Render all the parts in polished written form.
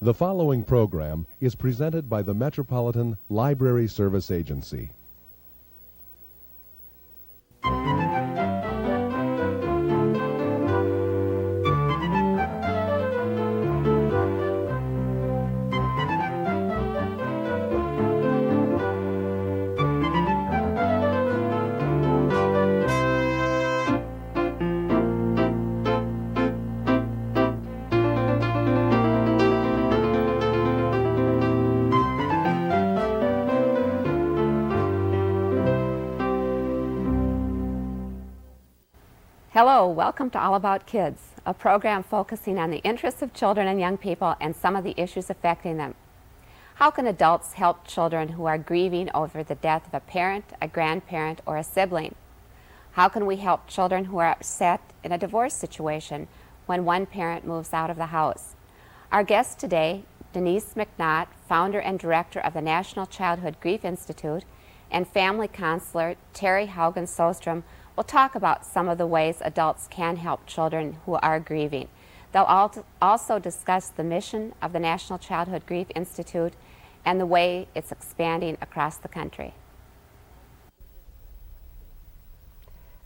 The following program is presented by the Metropolitan Library Service Agency. Hello, welcome to All About Kids, a program focusing on the interests of children and young people and some of the issues affecting them. How can adults help children who are grieving over the death of a parent, a grandparent, or a sibling? How can we help children who are upset in a divorce situation when one parent moves out of the house? Our guest today, Denise McNaught, founder and director of the National Childhood Grief Institute, and family counselor Terry Haugen-Sjostrom, we'll talk about some of the ways adults can help children who are grieving. They'll also discuss the mission of the National Childhood Grief Institute and the way it's expanding across the country.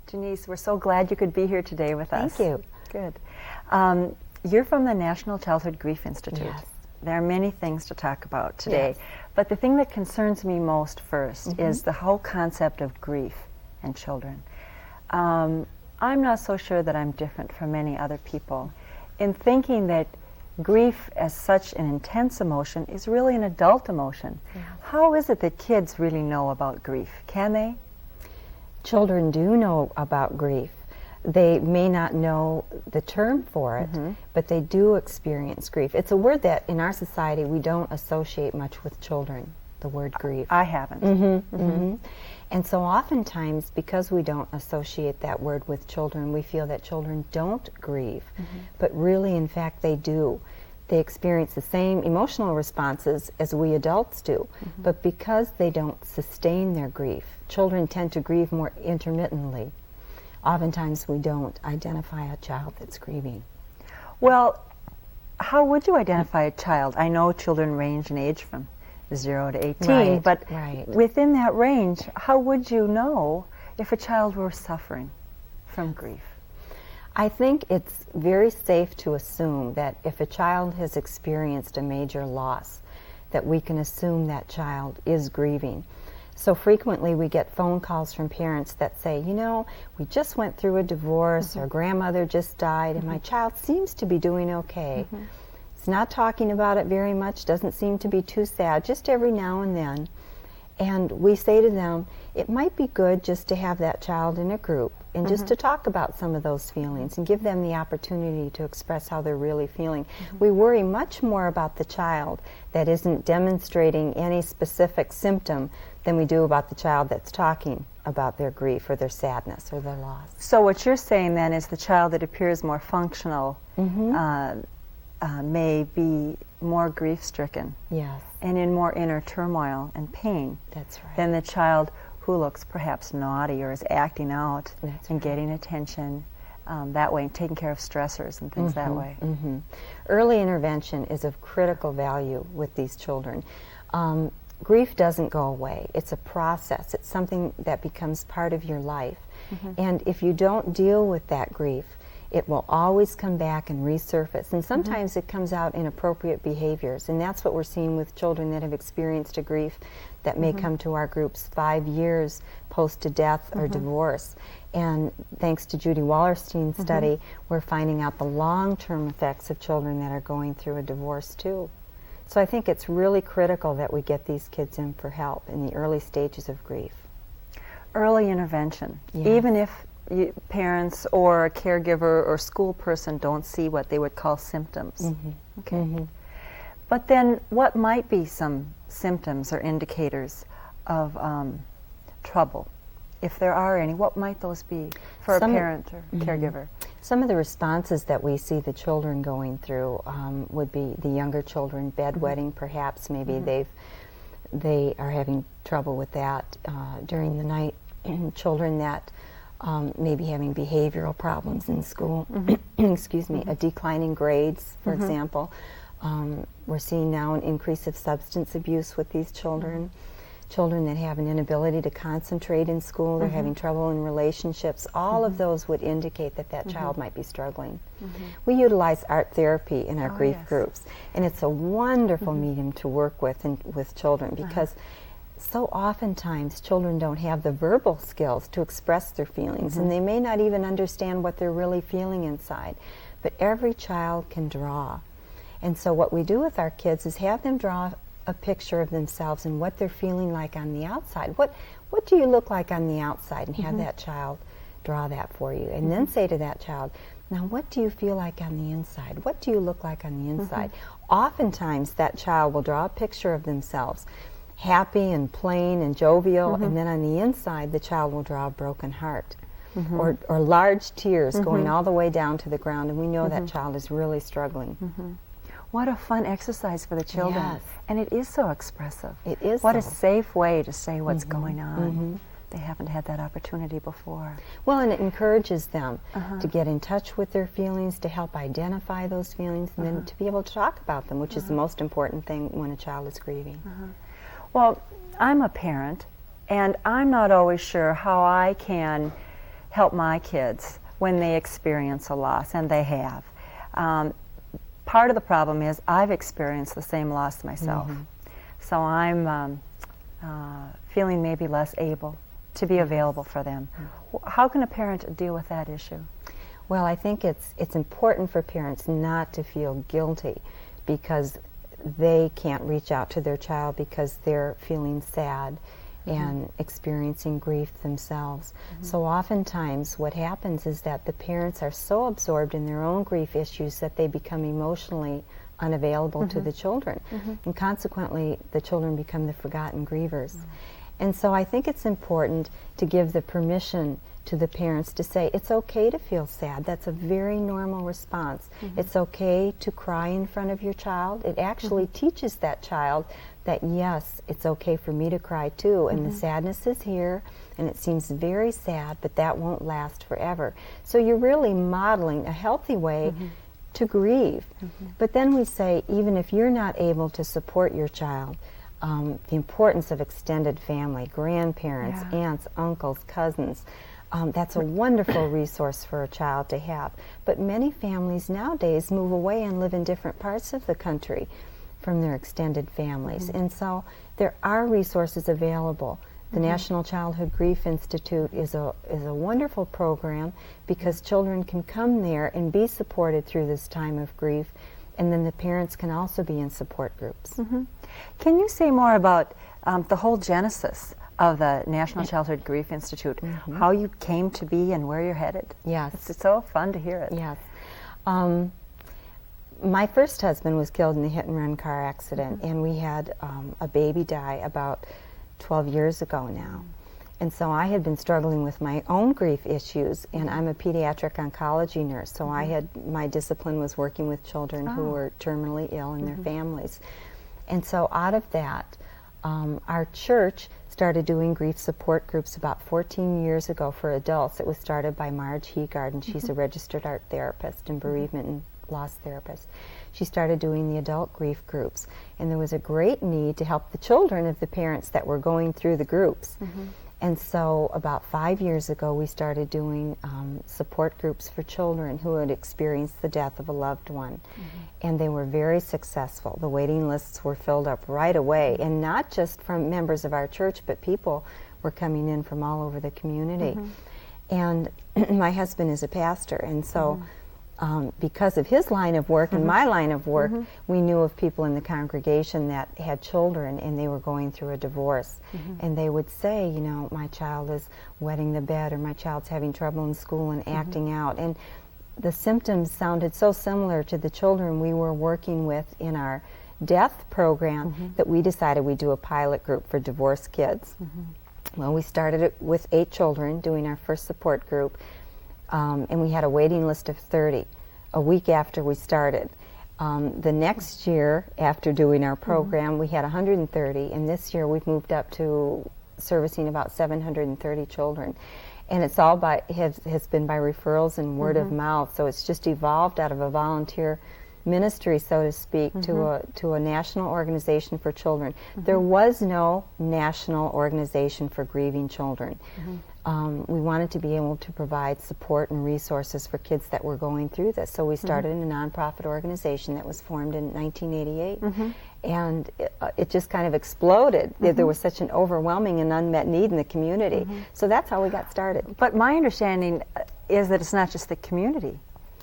Denise, we're so glad you could be here today with us. Thank you. Good. You're from the National Childhood Grief Institute. Yes. There are many things to talk about today, Yes. but the thing that concerns me most first is the whole concept of grief and children. I'm not so sure that I'm different from many other people in thinking that grief as such an intense emotion is really an adult emotion. Yeah. How is it that kids really know about grief? Can they? Children do know about grief. They may not know the term for it, but they do experience grief. It's a word that in our society we don't associate much with children, the word grief. I haven't. And so oftentimes, because we don't associate that word with children, we feel that children don't grieve. But really, in fact, they do. They experience the same emotional responses as we adults do. But because they don't sustain their grief, children tend to grieve more intermittently. Oftentimes, we don't identify a child that's grieving. Well, how would you identify a child? I know children range in age from 0 to 18, but within that range, how would you know if a child were suffering from grief? I think it's very safe to assume that if a child has experienced a major loss, that we can assume that child is grieving. So frequently we get phone calls from parents that say, you know, we just went through a divorce, or grandmother just died, and my child seems to be doing okay. It's not talking about it very much, doesn't seem to be too sad, just every now and then. And we say to them, it might be good just to have that child in a group and just to talk about some of those feelings and give them the opportunity to express how they're really feeling. We worry much more about the child that isn't demonstrating any specific symptom than we do about the child that's talking about their grief or their sadness or their loss. So what you're saying then is the child that appears more functional may be more grief-stricken. Yes. And in more inner turmoil and pain. That's right. Than the child who looks perhaps naughty or is acting out That's and getting attention that way, and taking care of stressors and things that way. Early intervention is of critical value with these children. Grief doesn't go away. It's a process. It's something that becomes part of your life. And if you don't deal with that grief, it will always come back and resurface. And sometimes it comes out in appropriate behaviors. And that's what we're seeing with children that have experienced a grief that may come to our groups 5 years post a death or divorce. And thanks to Judy Wallerstein's study, we're finding out the long-term effects of children that are going through a divorce too. So I think it's really critical that we get these kids in for help in the early stages of grief. Early intervention, Yes. even if parents or a caregiver or school person don't see what they would call symptoms. Okay. But then what might be some symptoms or indicators of trouble? If there are any, what might those be for a parent or caregiver? Some of the responses that we see the children going through would be the younger children, bedwetting perhaps. Maybe they are having trouble with that during the night. Children that maybe having behavioral problems in school, excuse me, a declining grades, for example. We're seeing now an increase of substance abuse with these children. Children that have an inability to concentrate in school, they're having trouble in relationships. All of those would indicate that that child might be struggling. We utilize art therapy in our grief groups, and it's a wonderful medium to work with with children, because so oftentimes children don't have the verbal skills to express their feelings, and they may not even understand what they're really feeling inside. But every child can draw. And so what we do with our kids is have them draw a picture of themselves and what they're feeling like on the outside. What do you look like on the outside? And have that child draw that for you. And then say to that child, now what do you feel like on the inside? What do you look like on the inside? Oftentimes that child will draw a picture of themselves, happy and plain and jovial, and then on the inside the child will draw a broken heart. Or large tears going all the way down to the ground, and we know that child is really struggling. What a fun exercise for the children. Yes. And it is so expressive. It is. What a safe way to say what's going on. They haven't had that opportunity before. Well, and it encourages them to get in touch with their feelings, to help identify those feelings, and then to be able to talk about them, which is the most important thing when a child is grieving. Well, I'm a parent, and I'm not always sure how I can help my kids when they experience a loss, and they have. Part of the problem is I've experienced the same loss myself. So I'm feeling maybe less able to be available for them. How can a parent deal with that issue? Well, I think it's important for parents not to feel guilty because they can't reach out to their child because they're feeling sad and experiencing grief themselves. So oftentimes what happens is that the parents are so absorbed in their own grief issues that they become emotionally unavailable to the children. And consequently, the children become the forgotten grievers. And so I think it's important to give the permission to the parents to say, it's okay to feel sad. That's a very normal response. It's okay to cry in front of your child. It actually teaches that child that, yes, it's okay for me to cry too, and the sadness is here, and it seems very sad, but that won't last forever. So you're really modeling a healthy way to grieve. But then we say, even if you're not able to support your child, the importance of extended family, grandparents, aunts, uncles, cousins, that's a wonderful resource for a child to have. But many families nowadays move away and live in different parts of the country from their extended families. And so there are resources available. The National Childhood Grief Institute is a wonderful program because children can come there and be supported through this time of grief, and then the parents can also be in support groups. Can you say more about the whole genesis of the National Childhood Grief Institute, how you came to be and where you're headed? Yes. It's so fun to hear it. Yes. My first husband was killed in a hit-and-run car accident, and we had a baby die about 12 years ago now. And so I had been struggling with my own grief issues, and I'm a pediatric oncology nurse, so my discipline was working with children who were terminally ill and their families. And so out of that, our church started doing grief support groups about 14 years ago for adults. It was started by Marge Heegard, and she's a registered art therapist and bereavement and loss therapist. She started doing the adult grief groups, and there was a great need to help the children of the parents that were going through the groups. And so about 5 years ago we started doing support groups for children who had experienced the death of a loved one. And they were very successful. The waiting lists were filled up right away, and not just from members of our church, but people were coming in from all over the community. And my husband is a pastor, and so because of his line of work and my line of work, we knew of people in the congregation that had children and they were going through a divorce. And they would say, you know, my child is wetting the bed, or my child's having trouble in school and acting out. And the symptoms sounded so similar to the children we were working with in our death program that we decided we'd do a pilot group for divorced kids. Well, we started it with 8 children doing our first support group. And we had a waiting list of 30 a week after we started. The next year, after doing our program, we had 130, and this year we've moved up to servicing about 730 children. And it's all has been by referrals and word of mouth, so it's just evolved out of a volunteer ministry, so to speak, to a national organization for children. There was no national organization for grieving children. We wanted to be able to provide support and resources for kids that were going through this. So we started a nonprofit organization that was formed in 1988. And it just kind of exploded. There was such an overwhelming and unmet need in the community. So that's how we got started. But my understanding is that it's not just the community,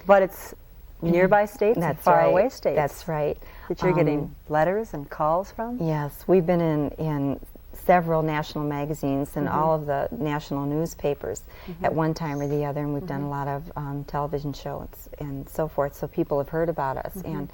but it's nearby states and faraway states. That's right. That you're getting letters and calls from? Yes, we've been in several national magazines and all of the national newspapers at one time or the other, and we've done a lot of television shows and so forth, so people have heard about us. And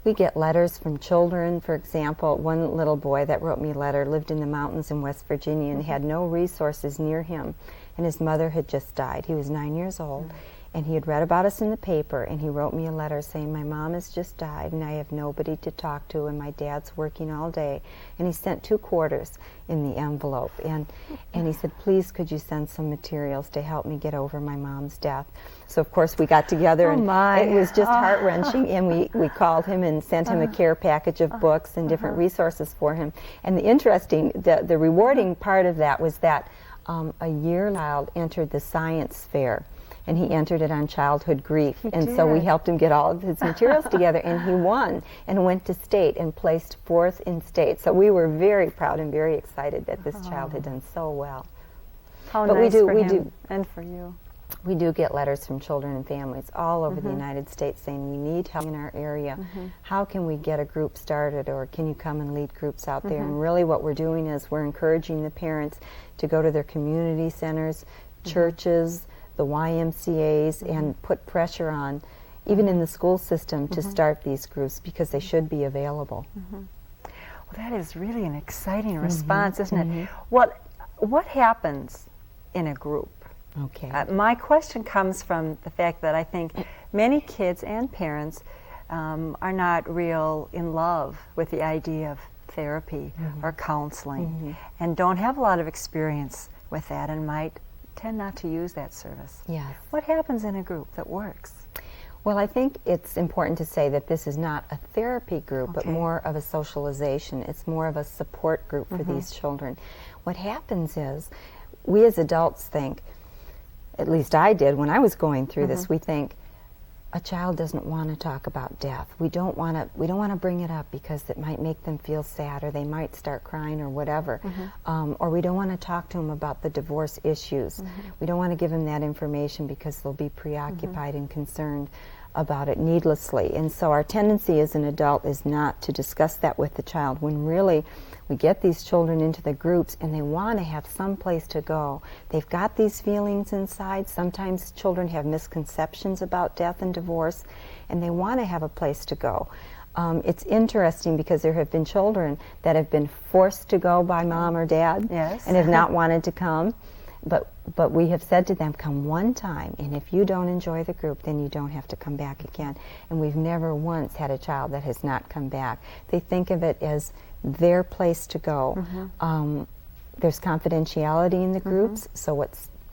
we get letters from children. For example, one little boy that wrote me a letter lived in the mountains in West Virginia and had no resources near him, and his mother had just died. He was 9 years old. And he had read about us in the paper, and he wrote me a letter saying, my mom has just died, and I have nobody to talk to, and my dad's working all day. And he sent 2 quarters in the envelope. And he said, please, could you send some materials to help me get over my mom's death? So, of course, we got together, and it was just heart-wrenching. And we called him and sent him a care package of books and different resources for him. And the rewarding part of that was that a year child entered the science fair. And he entered it on childhood grief. So we helped him get all of his materials together, and he won and went to state and placed 4th in state. So we were very proud and very excited that this child had done so well. How nice for him and for you. We do get letters from children and families all over the United States saying we need help in our area. How can we get a group started, or can you come and lead groups out there? And really what we're doing is we're encouraging the parents to go to their community centers, churches, the YMCAs, and put pressure on, even in the school system, to start these groups because they should be available. Well, that is really an exciting response, isn't it? What happens in a group? Okay. My question comes from the fact that I think many kids and parents are not real in love with the idea of therapy or counseling and don't have a lot of experience with that and might tend not to use that service. Yes. What happens in a group that works? Well, I think it's important to say that this is not a therapy group, but more of a socialization. It's more of a support group for these children. What happens is, we as adults think, at least I did when I was going through this, we think, a child doesn't want to talk about death. We don't want to bring it up because it might make them feel sad, or they might start crying, or whatever. Or we don't want to talk to them about the divorce issues. We don't want to give them that information because they'll be preoccupied and concerned about it needlessly. And so our tendency as an adult is not to discuss that with the child, when really we get these children into the groups and they want to have some place to go. They've got these feelings inside. Sometimes children have misconceptions about death and divorce, and they want to have a place to go. It's interesting because there have been children that have been forced to go by mom or dad and have not wanted to come. But we have said to them, come one time, and if you don't enjoy the group, then you don't have to come back again. And we've never once had a child that has not come back. They think of it as their place to go. There's confidentiality in the groups, so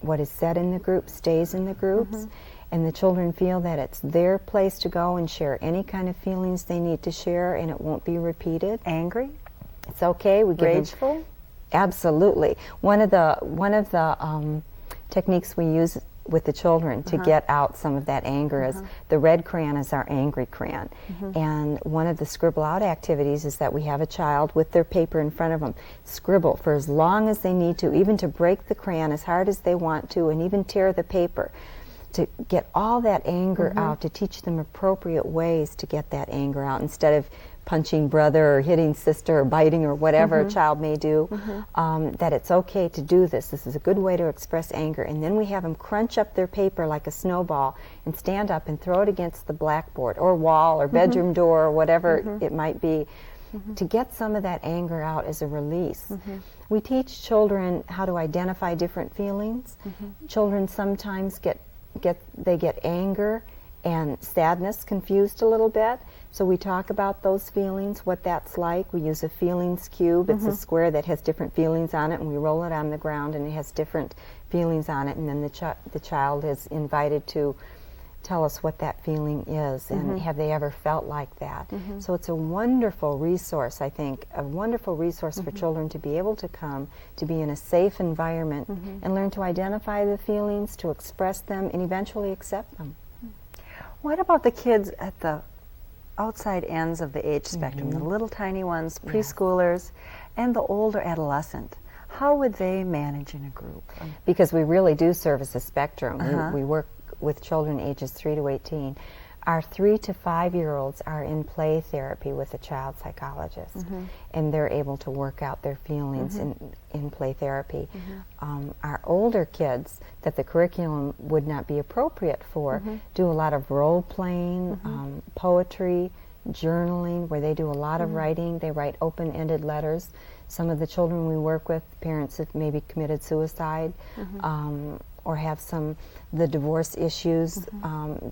what is said in the group stays in the groups. And the children feel that it's their place to go and share any kind of feelings they need to share, and it won't be repeated. Angry? It's okay. We give Rageful? Absolutely. One of the techniques we use with the children to get out some of that anger is the red crayon is our angry crayon. And one of the scribble out activities is that we have a child with their paper in front of them scribble for as long as they need to, even to break the crayon as hard as they want to, and even tear the paper, to get all that anger out, to teach them appropriate ways to get that anger out, instead of punching brother or hitting sister or biting or whatever a child may do, that it's okay to do this. This is a good way to express anger. And then we have them crunch up their paper like a snowball and stand up and throw it against the blackboard or wall or bedroom door or whatever it might be, to get some of that anger out as a release. We teach children how to identify different feelings. Children sometimes get anger and sadness confused a little bit. So we talk about those feelings, what that's like. We use a feelings cube. It's a square that has different feelings on it, and we roll it on the ground, and it has different feelings on it. And then the child is invited to tell us what that feeling is, and have they ever felt like that. So it's a wonderful resource, I think, a wonderful resource for children to be able to come, to be in a safe environment, and learn to identify the feelings, to express them, and eventually accept them. What about the kids at the outside ends of the age spectrum, the little tiny ones, preschoolers, and the older adolescent? How would they manage in a group? Because we really do service a spectrum. We work with children ages 3 to 18. Our 3 to 5-year-olds are in play therapy with a child psychologist, and they're able to work out their feelings in play therapy. Our older kids that the curriculum would not be appropriate for do a lot of role-playing, poetry, journaling, where they do a lot of writing. They write open-ended letters. Some of the children we work with, parents that maybe committed suicide, or have the divorce issues,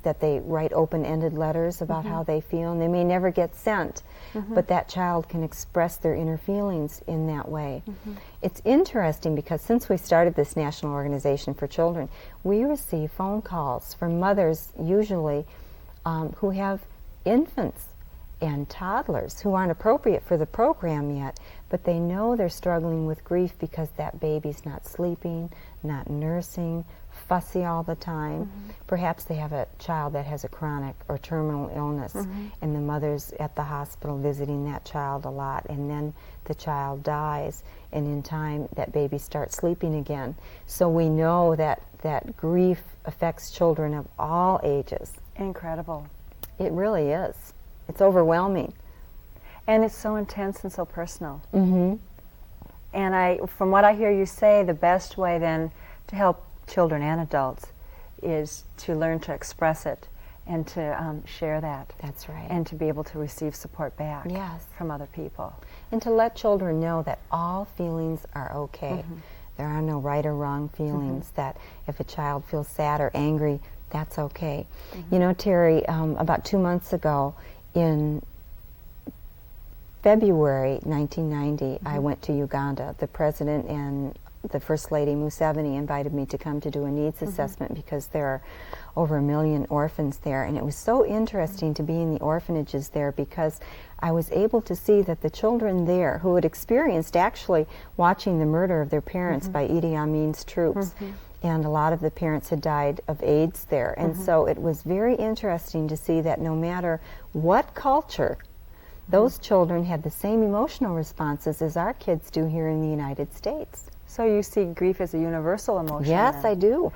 that they write open-ended letters about how they feel, and they may never get sent, but that child can express their inner feelings in that way. It's interesting because since we started this National Organization for Children, we receive phone calls from mothers, usually, who have infants and toddlers who aren't appropriate for the program yet, but they know they're struggling with grief because that baby's not sleeping, not nursing, fussy all the time. Perhaps they have a child that has a chronic or terminal illness, and the mother's at the hospital visiting that child a lot, and then the child dies, and in time that baby starts sleeping again. So we know that grief affects children of all ages. Incredible. It really is. It's overwhelming. And it's so intense and so personal. And from what I hear you say, the best way then to help children and adults is to learn to express it and to share that. That's right. And to be able to receive support back Yes. from other people. And to let children know that all feelings are okay. There are no right or wrong feelings, that if a child feels sad or angry, that's okay. You know, Terry, about 2 months ago, in February 1990, I went to Uganda. The President and the First Lady Museveni invited me to come to do a needs assessment because there are over 1 million orphans there. And it was so interesting to be in the orphanages there because I was able to see that the children there who had experienced actually watching the murder of their parents by Idi Amin's troops, and a lot of the parents had died of AIDS there. And so it was very interesting to see that no matter what culture, those children had the same emotional responses as our kids do here in the United States. So you see grief as a universal emotion? Yes, then? I do.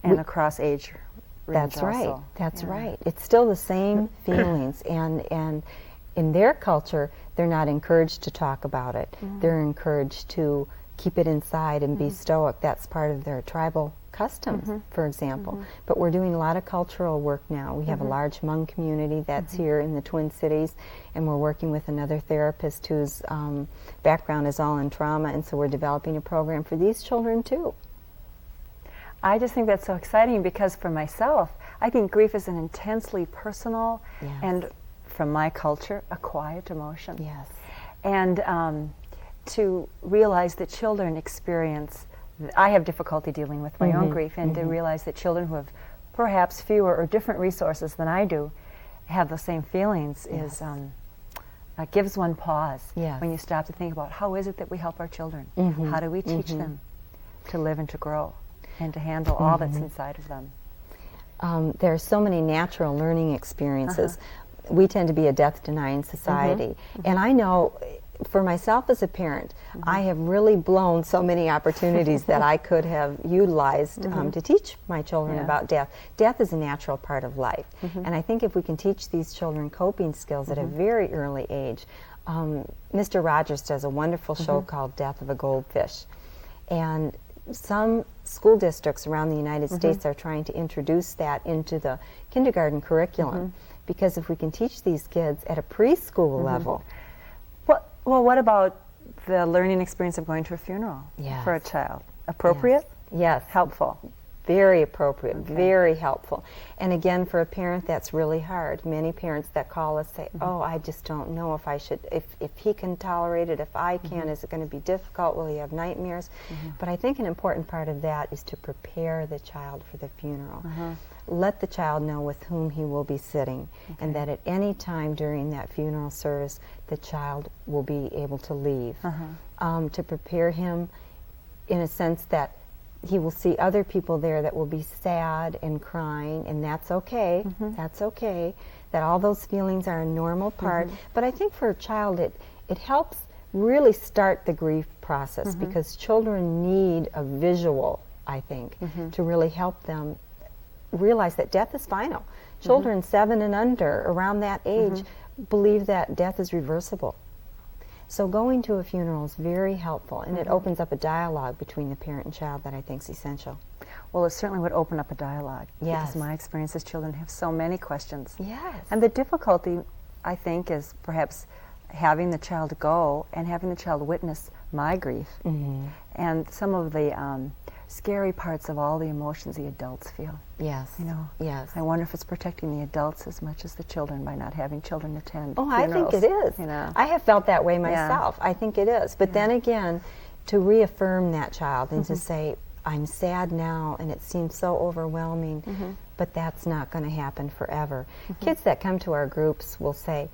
And across age range That's right. also. That's right. It's still the same feelings, and in their culture, they're not encouraged to talk about it. They're encouraged to keep it inside and be stoic. That's part of their tribal customs, for example. But we're doing a lot of cultural work now. We have a large Hmong community that's here in the Twin Cities, and we're working with another therapist whose background is all in trauma, and so we're developing a program for these children too. I just think that's so exciting because for myself, I think grief is an intensely personal and, from my culture, a quiet emotion. Yes. And to realize that children experience, I have difficulty dealing with my own grief, and to realize that children who have perhaps fewer or different resources than I do have the same feelings is gives one pause when you stop to think about how is it that we help our children? How do we teach them to live and to grow and to handle all that's inside of them? There are so many natural learning experiences. We tend to be a death-denying society. And I know, for myself as a parent, I have really blown so many opportunities that I could have utilized to teach my children about death. Death is a natural part of life. And I think if we can teach these children coping skills at a very early age, Mr. Rogers does a wonderful show called Death of a Goldfish. And some school districts around the United States are trying to introduce that into the kindergarten curriculum, because if we can teach these kids at a preschool level. Well, what about the learning experience of going to a funeral for a child? Appropriate? Yes. Helpful? Very appropriate, very helpful. And again, for a parent, that's really hard. Many parents that call us say, oh, I just don't know if I should, if he can tolerate it, if I can, is it going to be difficult? Will he have nightmares? But I think an important part of that is to prepare the child for the funeral. Let the child know with whom he will be sitting, and that at any time during that funeral service, the child will be able to leave. To prepare him in a sense that he will see other people there that will be sad and crying, and that's okay. That's okay. That all those feelings are a normal part. But I think for a child, it helps really start the grief process, because children need a visual, I think, to really help them realize that death is final. Children 7 and under, around that age, believe that death is reversible. So going to a funeral is very helpful, and it opens up a dialogue between the parent and child that I think is essential. Well, it certainly would open up a dialogue. Yes. Because my experience is children have so many questions. Yes. And the difficulty, I think, is perhaps having the child go and having the child witness my grief and some of the scary parts of all the emotions the adults feel. Yes. You know, yes. I wonder if it's protecting the adults as much as the children by not having children attend Oh, funerals. I think it is. You know. I have felt that way myself. I think it is. But then again, to reaffirm that child and to say, I'm sad now and it seems so overwhelming, but that's not going to happen forever. Kids that come to our groups will say,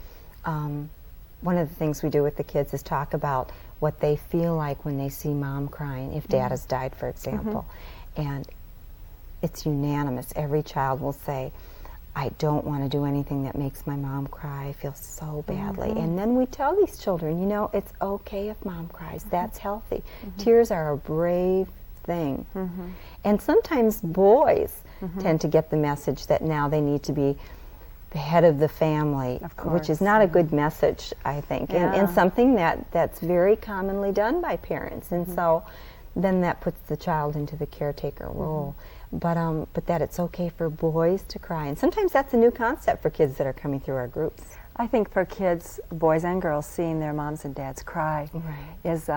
one of the things we do with the kids is talk about what they feel like when they see mom crying, if dad has died, for example. And it's unanimous. Every child will say, I don't want to do anything that makes my mom cry. I feel so badly. And then we tell these children, you know, it's okay if mom cries. That's healthy. Tears are a brave thing. And sometimes boys tend to get the message that now they need to be the head of the family, which is not a good message, I think, and something that's very commonly done by parents. And so then that puts the child into the caretaker role. But that it's okay for boys to cry. And sometimes that's a new concept for kids that are coming through our groups. I think for kids, boys and girls, seeing their moms and dads cry is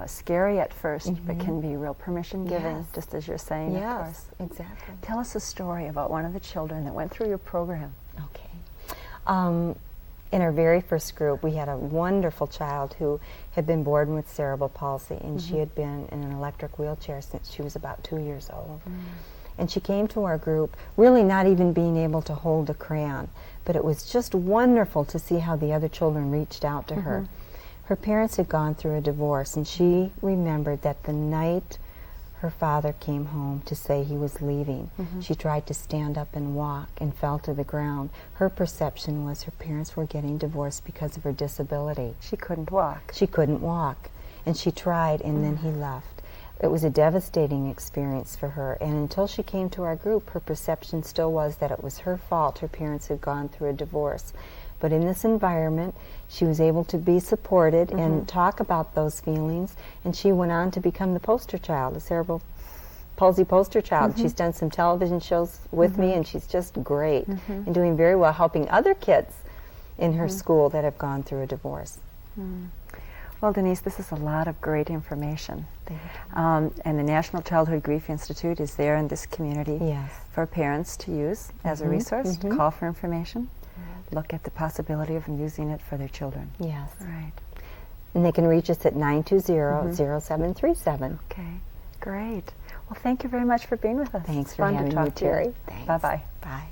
scary at first, but can be real permission-giving, just as you're saying, of course. Exactly. Tell us a story about one of the children that went through your program. Okay. In our very first group, we had a wonderful child who had been born with cerebral palsy, and she had been in an electric wheelchair since she was about 2 years old. And she came to our group really not even being able to hold a crayon, but it was just wonderful to see how the other children reached out to her. Her parents had gone through a divorce, and she remembered that the night her father came home to say he was leaving, she tried to stand up and walk and fell to the ground. Her perception was her parents were getting divorced because of her disability. She couldn't walk. She couldn't walk, and she tried, and then he left. It was a devastating experience for her, and until she came to our group, her perception still was that it was her fault her parents had gone through a divorce. But in this environment, she was able to be supported and talk about those feelings, and she went on to become the poster child, the cerebral palsy poster child. She's done some television shows with me, and she's just great and doing very well, helping other kids in her school that have gone through a divorce. Well, Denise, this is a lot of great information. Thank you. And the National Childhood Grief Institute is there in this community for parents to use as a resource, to call for information, look at the possibility of using it for their children. Yes. Right. And they can reach us at 920-0737. Okay, great. Well, thank you very much for being with us. Thanks It's for fun having to talk me, to you. Terry. Thanks. Bye-bye. Bye.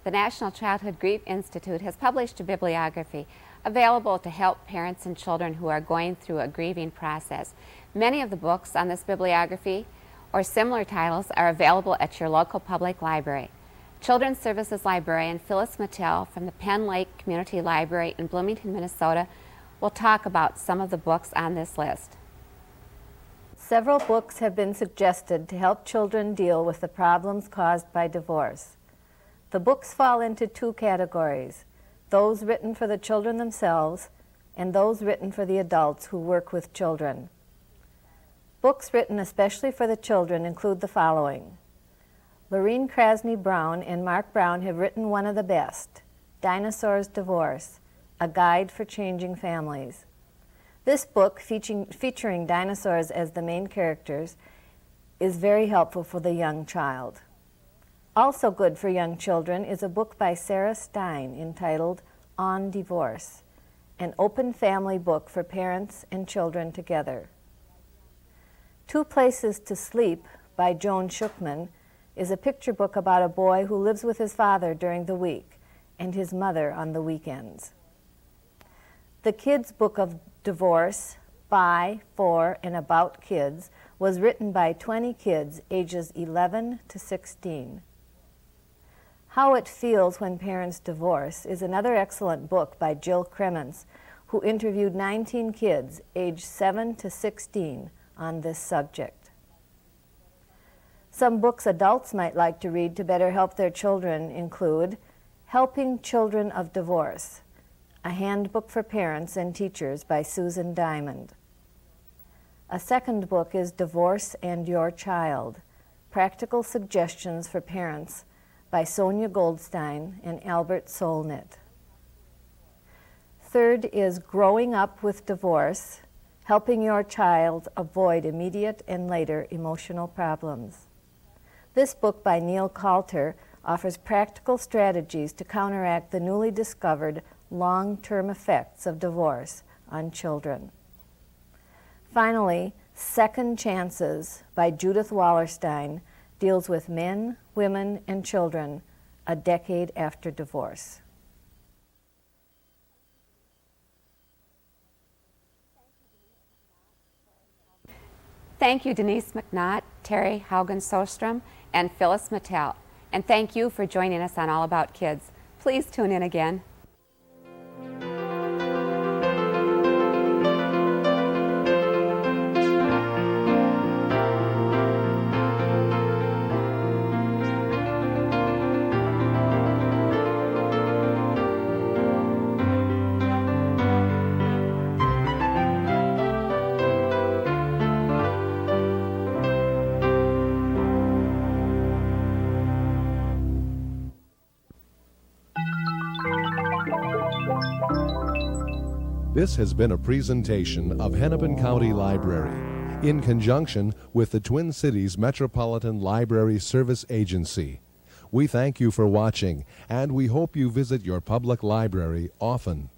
The National Childhood Grief Institute has published a bibliography available to help parents and children who are going through a grieving process. Many of the books on this bibliography or similar titles are available at your local public library. Children's Services Librarian Phyllis Mattill from the Penn Lake Community Library in Bloomington, Minnesota will talk about some of the books on this list. Several books have been suggested to help children deal with the problems caused by divorce. The books fall into two categories, those written for the children themselves and those written for the adults who work with children. Books written especially for the children include the following: Lorene Krasny Brown and Mark Brown have written one of the best, Dinosaurs Divorce, A Guide for Changing Families. This book, featuring dinosaurs as the main characters, is very helpful for the young child. Also good for young children is a book by Sarah Stein entitled On Divorce, an open family book for parents and children together. Two Places to Sleep by Joan Schuchman is a picture book about a boy who lives with his father during the week and his mother on the weekends. The Kids' Book of Divorce by, for, and about kids was written by 20 kids ages 11 to 16. How It Feels When Parents Divorce is another excellent book by Jill Kremens, who interviewed 19 kids aged 7 to 16 on this subject. Some books adults might like to read to better help their children include Helping Children of Divorce, a handbook for parents and teachers by Susan Diamond. A second book is Divorce and Your Child, Practical Suggestions for Parents by Sonia Goldstein and Albert Solnit. Third is Growing Up with Divorce, Helping Your Child Avoid Immediate and Later Emotional Problems. This book by Neil Coulter offers practical strategies to counteract the newly discovered long-term effects of divorce on children. Finally, Second Chances by Judith Wallerstein deals with men, women, and children a decade after divorce. Thank you, Denise McNaught, Terry Haugen-Sjostrom, and Phyllis Mattill. And thank you for joining us on All About Kids. Please tune in again. This has been a presentation of Hennepin County Library in conjunction with the Twin Cities Metropolitan Library Service Agency. We thank you for watching, and we hope you visit your public library often.